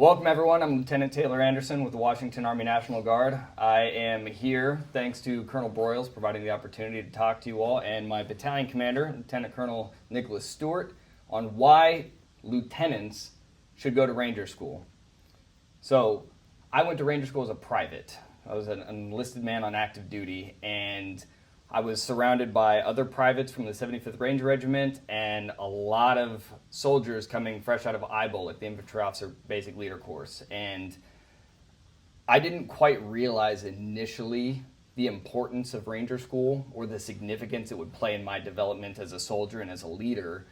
Welcome everyone, I'm Lieutenant Taylor Anderson with the Washington Army National Guard. I am here thanks to Colonel Broyles providing the opportunity to talk to you all and my battalion commander, Lieutenant Colonel Nicholas Stewart, on why lieutenants should go to Ranger School. So, I went to Ranger School as a private. I was an enlisted man on active duty, and I was surrounded by other privates from the 75th Ranger Regiment and a lot of soldiers coming fresh out of IBOL, like the Infantry Officer Basic Leader course. And I didn't quite realize initially the importance of Ranger School or the significance it would play in my development as a soldier and as a leader.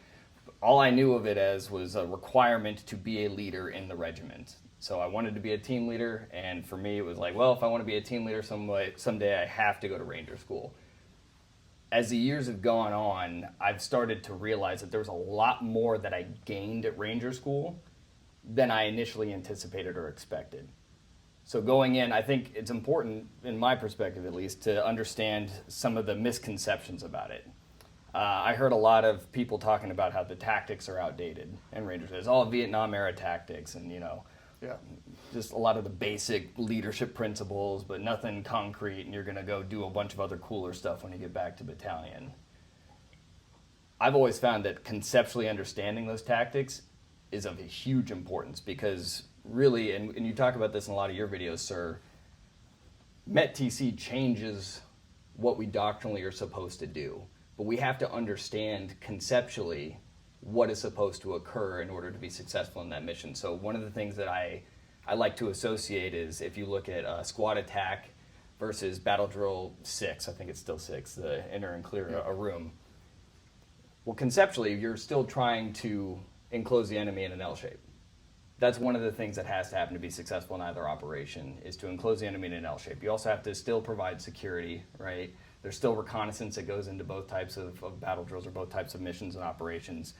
All I knew of it as was a requirement to be a leader in the regiment. So I wanted to be a team leader, and for me it was like, well, if I want to be a team leader someday I have to go to Ranger School. As the years have gone on, I've started to realize that there was a lot more that I gained at Ranger School than I initially anticipated or expected. So going in, I think it's important, in my perspective at least, to understand some of the misconceptions about it. I heard a lot of people talking about how the tactics are outdated in Rangers. It's all Vietnam era tactics and, just a lot of the basic leadership principles, but nothing concrete, and you're going to go do a bunch of other cooler stuff when you get back to battalion. I've always found that conceptually understanding those tactics is of a huge importance because really, and you talk about this in a lot of your videos, sir, MET-TC changes what we doctrinally are supposed to do, but we have to understand conceptually what is supposed to occur in order to be successful in that mission. So one of the things that I like to associate is if you look at squad attack versus battle drill 6, I think it's still 6, the enter and clear a room. Well, conceptually, you're still trying to enclose the enemy in an L shape. That's one of the things that has to happen to be successful in either operation, is to enclose the enemy in an L shape. You also have to still provide security, right? There's still reconnaissance that goes into both types of battle drills or both types of missions and operations.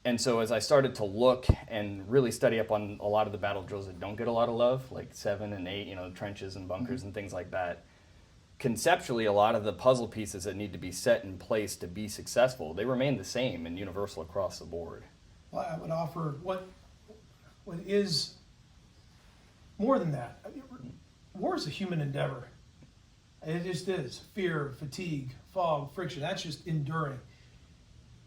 And so as I started to look and really study up on a lot of the battle drills that don't get a lot of love, like 7 and 8, trenches and bunkers and things like that, conceptually a lot of the puzzle pieces that need to be set in place to be successful, they remain the same and universal across the board. Well, I would offer what is more than that. War is a human endeavor. It just is. Fear, fatigue, fog, friction, that's just enduring.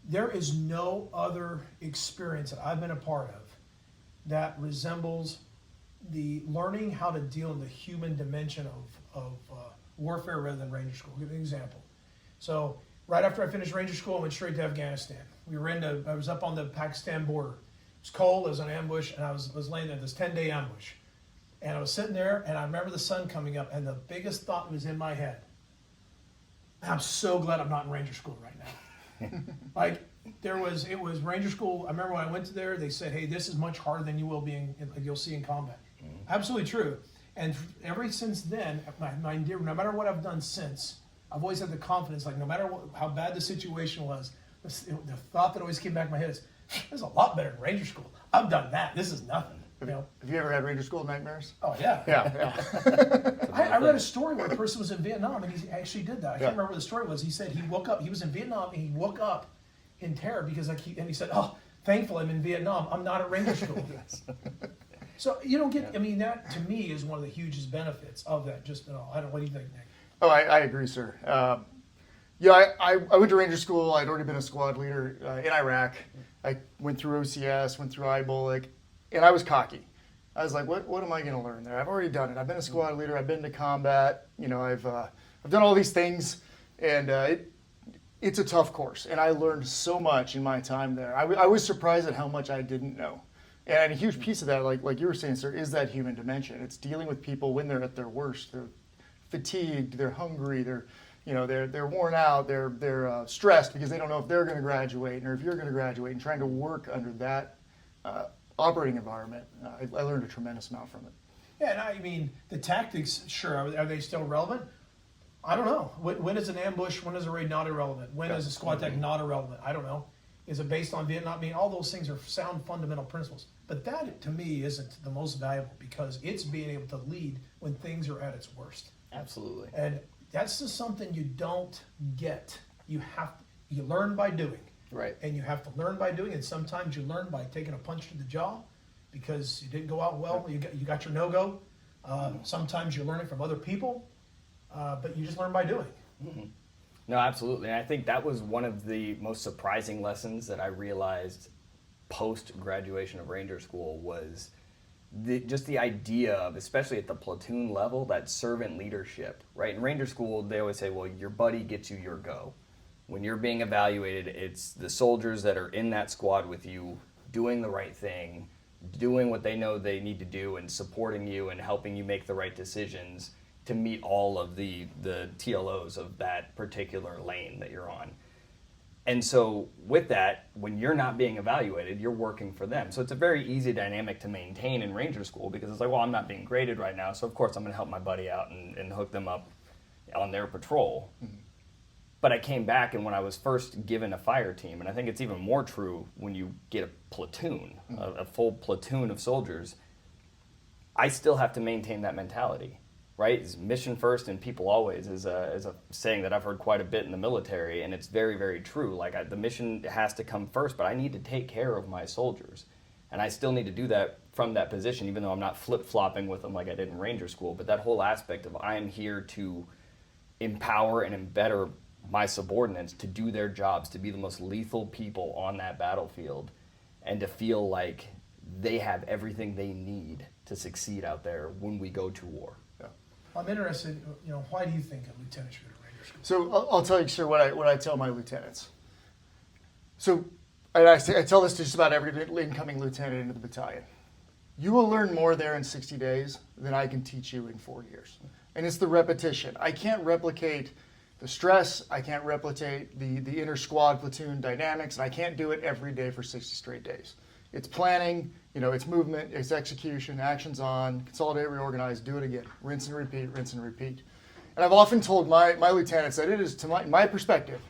There is no other experience that I've been a part of that resembles the learning how to deal in the human dimension of warfare rather than Ranger School. I'll give you an example. So right after I finished Ranger School, I went straight to Afghanistan. I was up on the Pakistan border. It was cold, it was an ambush, and I was laying there, this 10-day ambush. And I was sitting there, and I remember the sun coming up, and the biggest thought was in my head, I'm so glad I'm not in Ranger School right now. Like, it was Ranger School. I remember when I went to there, they said, hey, this is much harder than you'll see in combat. Absolutely true. And ever since then, no matter what I've done since, I've always had the confidence, like no matter how bad the situation was, the thought that always came back in my head is, this is a lot better than Ranger School. I've done that. This is nothing. Have you ever had Ranger School nightmares? Oh, yeah. Yeah. I read a story where a person was in Vietnam, and he actually did that. I can't remember what the story was. He said he woke up, he was in Vietnam, and he woke up in terror because he said, oh, thankful I'm in Vietnam. I'm not at Ranger School. So you don't get, that to me is one of the hugest benefits of that. What do you think, Nick? Oh, I agree, sir. I went to Ranger School. I'd already been a squad leader in Iraq. I went through OCS, went through IBOL, and I was cocky. I was like, what am I going to learn there? I've already done it. I've been a squad leader. I've been to combat. I've done all these things, and it's a tough course. And I learned so much in my time there. I was surprised at how much I didn't know. And a huge piece of that, like you were saying, sir, is that human dimension. It's dealing with people when they're at their worst. They're fatigued. They're hungry. They're worn out. They're stressed because they don't know if they're going to graduate or if you're going to graduate, and trying to work under that operating environment. I learned a tremendous amount from it. Yeah, and the tactics, sure, are they still relevant? I don't know. When is an ambush, when is a raid not irrelevant? When is a squad attack not irrelevant? I don't know. Is it based on Vietnam? All those things are sound fundamental principles. But that, to me, isn't the most valuable because it's being able to lead when things are at its worst. Absolutely. And that's just something you don't get. You learn by doing. Right. And you have to learn by doing, and sometimes you learn by taking a punch to the jaw, because you didn't go out well. You got your no-go. Sometimes you're learning from other people, but you just learn by doing. Mm-hmm. No, absolutely. And I think that was one of the most surprising lessons that I realized post-graduation of Ranger School was just the idea of, especially at the platoon level, that servant leadership, right? In Ranger School, they always say, well, your buddy gets you your go. When you're being evaluated, it's the soldiers that are in that squad with you doing the right thing, doing what they know they need to do, and supporting you and helping you make the right decisions to meet all of the TLOs of that particular lane that you're on. And so with that, when you're not being evaluated, you're working for them. So it's a very easy dynamic to maintain in Ranger School, because it's like, well, I'm not being graded right now, so of course I'm going to help my buddy out and hook them up on their patrol. Mm-hmm. But I came back, and when I was first given a fire team, and I think it's even more true when you get a platoon, mm-hmm. a full platoon of soldiers, I still have to maintain that mentality, right? It's mission first and people always is a saying that I've heard quite a bit in the military, and it's very, very true. Like, the mission has to come first, but I need to take care of my soldiers. And I still need to do that from that position, even though I'm not flip-flopping with them like I did in Ranger School. But that whole aspect of I am here to empower and embetter my subordinates to do their jobs, to be the most lethal people on that battlefield, and to feel like they have everything they need to succeed out there when we go to war. Yeah. I'm interested, why do you think a lieutenant should go to Ranger School? So I'll tell you, sir, what I tell my lieutenants. So I tell this to just about every incoming lieutenant into the battalion. You will learn more there in 60 days than I can teach you in 4 years. And it's the repetition. I can't replicate the stress, I can't replicate the inter-squad platoon dynamics, and I can't do it every day for 60 straight days. It's planning, it's movement, it's execution, actions on, consolidate, reorganize, do it again, rinse and repeat, rinse and repeat. And I've often told my lieutenants that it is, to my perspective,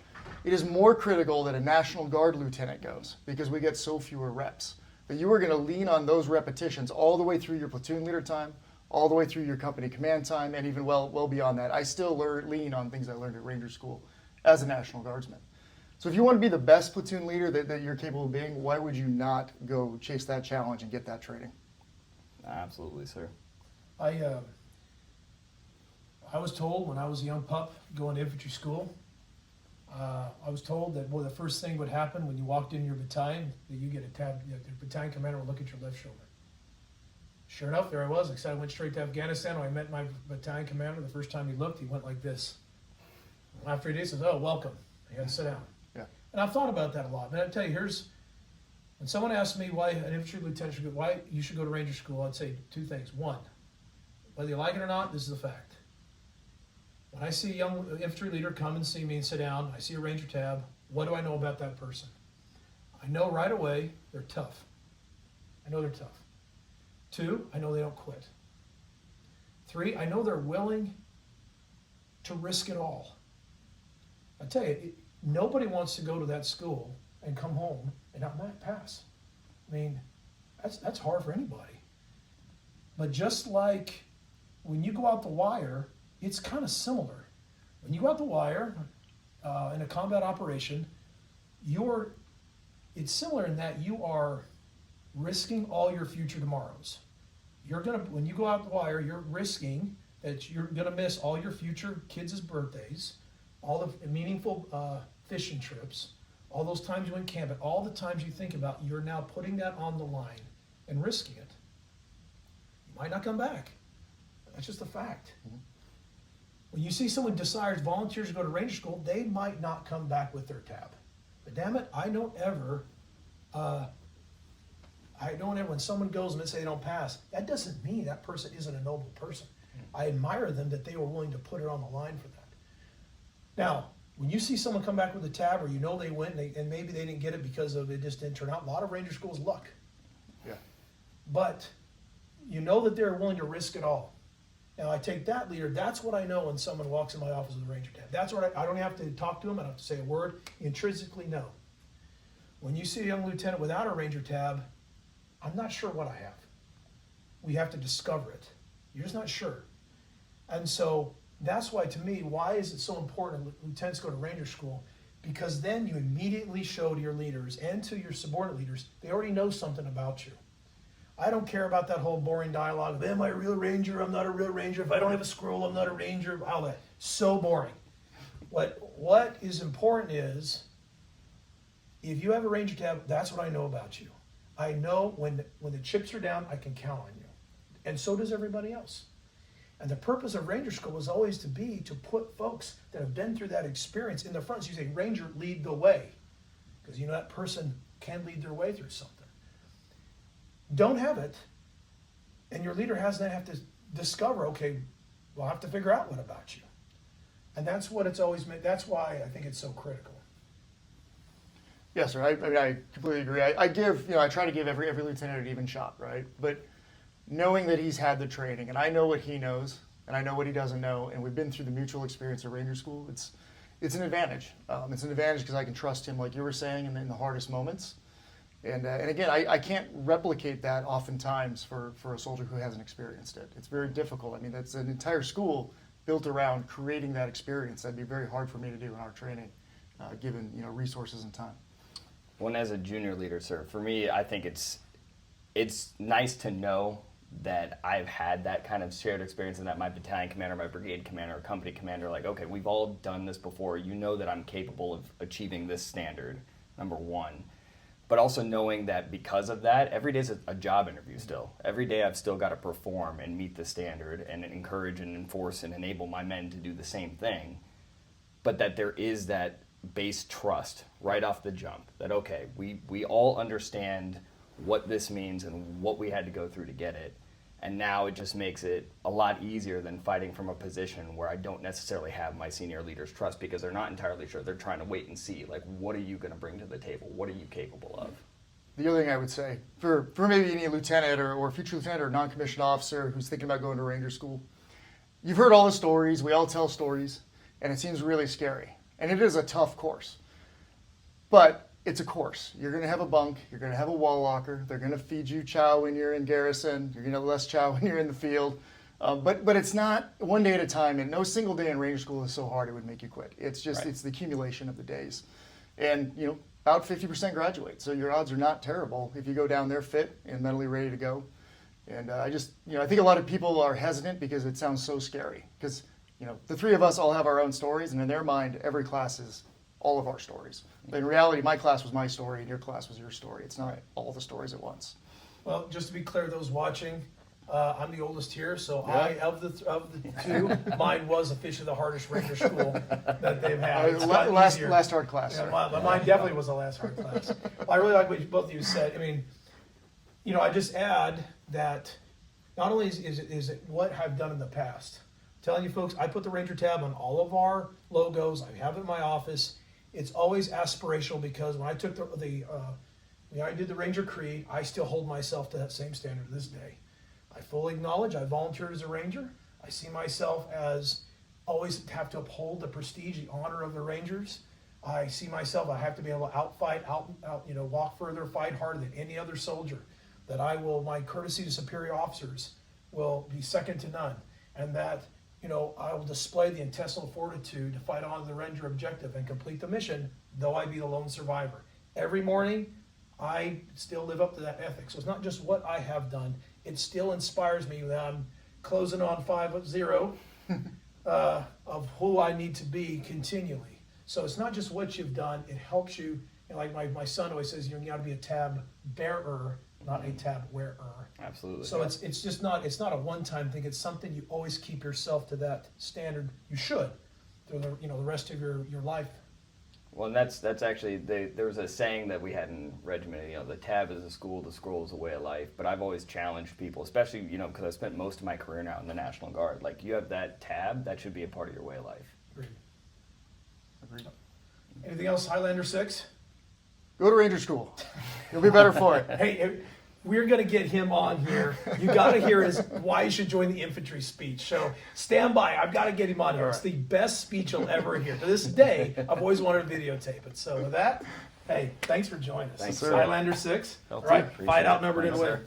it is more critical that a National Guard lieutenant goes, because we get so fewer reps, that you are going to lean on those repetitions all the way through your platoon leader time, all the way through your company command time, and even well beyond that. I still lean on things I learned at Ranger School as a National Guardsman. So if you want to be the best platoon leader that you're capable of being, why would you not go chase that challenge and get that training? Absolutely, sir. I was told when I was a young pup going to infantry school, I was told that, the first thing would happen when you walked in your battalion, that you get a tab, the battalion commander would look at your left shoulder. Sure enough, there I was. Like I said, I went straight to Afghanistan. When I met my battalion commander, the first time he looked, he went like this. After he did, he says, "Oh, welcome." He had to sit down. Yeah. And I've thought about that a lot. And I tell you, when someone asks me why an infantry lieutenant why you should go to Ranger School, I'd say two things. One, whether you like it or not, this is a fact. When I see a young infantry leader come and see me and sit down, I see a Ranger tab, what do I know about that person? I know right away they're tough. I know they're tough. Two, I know they don't quit. Three, I know they're willing to risk it all. I tell you, nobody wants to go to that school and come home and not pass. I mean, that's hard for anybody. But just like when you go out the wire, it's kind of similar. When you go out the wire in a combat operation, it's similar in that you are risking all your future tomorrows. When you go out the wire, you're risking that you're gonna miss all your future kids' birthdays, all the meaningful fishing trips, all those times you went camping, all the times you think about, you're now putting that on the line and risking it. You might not come back. That's just a fact. Mm-hmm. When you see someone volunteers to go to Ranger School, they might not come back with their tab. But damn it, I don't ever, when someone goes and they say they don't pass, that doesn't mean that person isn't a noble person. I admire them that they were willing to put it on the line for that. Now, when you see someone come back with a tab, or they went and maybe they didn't get it because of it just didn't turn out, a lot of Ranger Schools luck. Yeah. But you know that they're willing to risk it all. Now, I take that leader, that's what I know when someone walks in my office with a Ranger tab. That's what I don't have to talk to them, I don't have to say a word, you intrinsically know. When you see a young lieutenant without a Ranger tab, I'm not sure what I have. We have to discover it. You're just not sure. And so that's why, to me, why is it so important that lieutenants go to Ranger School? Because then you immediately show to your leaders and to your subordinate leaders, they already know something about you. I don't care about that whole boring dialogue of, am I a real ranger? I'm not a real ranger. If I don't have a scroll, I'm not a ranger. All that. So boring. What is important is, if you have a ranger tab, that's what I know about you. I know when the chips are down, I can count on you. And so does everybody else. And the purpose of Ranger School was always to put folks that have been through that experience in the front. So you say, Ranger, lead the way. Because you know that person can lead their way through something. Don't have it, and your leader has to have to discover, okay, we'll have to figure out what about you. And that's what it's always meant. That's why I think it's so critical. Yes, sir. I mean, I completely agree. I try to give every lieutenant an even shot, right? But knowing that he's had the training, and I know what he knows, and I know what he doesn't know, and we've been through the mutual experience of Ranger School, it's an advantage. It's an advantage because I can trust him, like you were saying, in the hardest moments. And again, I can't replicate that oftentimes for a soldier who hasn't experienced it. It's very difficult. I mean, that's an entire school built around creating that experience. That'd be very hard for me to do in our training, given resources and time. Well, and as a junior leader, sir, for me, I think it's nice to know that I've had that kind of shared experience, and that my battalion commander, my brigade commander, or company commander, like, okay, we've all done this before. You know that I'm capable of achieving this standard, number one. But also knowing that because of that, every day is a job interview still. Every day I've still got to perform and meet the standard and encourage and enforce and enable my men to do the same thing. But that there is that base trust right off the jump that, okay, we all understand what this means and what we had to go through to get it. And now it just makes it a lot easier than fighting from a position where I don't necessarily have my senior leaders' trust, because they're not entirely sure. They're trying to wait and see, like, what are you going to bring to the table? What are you capable of? The other thing I would say, for maybe any lieutenant or future lieutenant or non-commissioned officer who's thinking about going to Ranger School, you've heard all the stories. We all tell stories, and it seems really scary. And it is a tough course. But it's a course. You're going to have a bunk. You're going to have a wall locker. They're going to feed you chow when you're in garrison. You're going to have less chow when you're in the field. But it's not one day at a time, and no single day in Ranger School is so hard it would make you quit. It's just, It's the accumulation of the days. And, about 50% graduate. So your odds are not terrible if you go down there fit and mentally ready to go. And I think a lot of people are hesitant because it sounds so scary. Because, the three of us all have our own stories, and in their mind, every class is all of our stories. But in reality, my class was my story and your class was your story. It's not all the stories at once. Well, just to be clear, those watching, I'm the oldest here, so of the two, mine was officially the hardest Ranger School that they've had. Last hard class. Yeah, mine definitely was the last hard class. I really like what both of you said. I mean, I just add that not only is it what I've done in the past. I'm telling you folks, I put the Ranger tab on all of our logos. I have it in my office. It's always aspirational, because when I took I did the Ranger Creed, I still hold myself to that same standard to this day. I fully acknowledge I volunteered as a Ranger. I see myself as always have to uphold the prestige, the honor of the Rangers. I see myself, I have to be able to outfight, walk further, fight harder than any other soldier. That my courtesy to superior officers will be second to none. And that, I will display the intestinal fortitude to fight on the Ranger objective and complete the mission, though I be the lone survivor. Every morning, I still live up to that ethic. So it's not just what I have done. It still inspires me that I'm closing on 5-0 of who I need to be continually. So it's not just what you've done. It helps you. Like my son always says, you got to be a tab bearer, not a tab wearer. Absolutely. So it's not a one-time thing. It's something you always keep yourself to that standard. You should through the rest of your life. Well, and that's actually, there was a saying that we had in regiment, the tab is a school, the scroll is a way of life. But I've always challenged people, especially, because I've spent most of my career now in the National Guard. Like, you have that tab, that should be a part of your way of life. Agreed. Anything else, Highlander 6? Go to Ranger School. You'll be better for it. Hey, we're going to get him on here. You got to hear why you should join the infantry speech. So stand by. I've got to get him on here. It's the best speech you'll ever hear. To this day, I've always wanted to videotape it. So with that, hey, thanks for joining us. Thanks, Highlander 6. LT, All right, appreciate fight it. outnumbered and Thanks, winner. sir.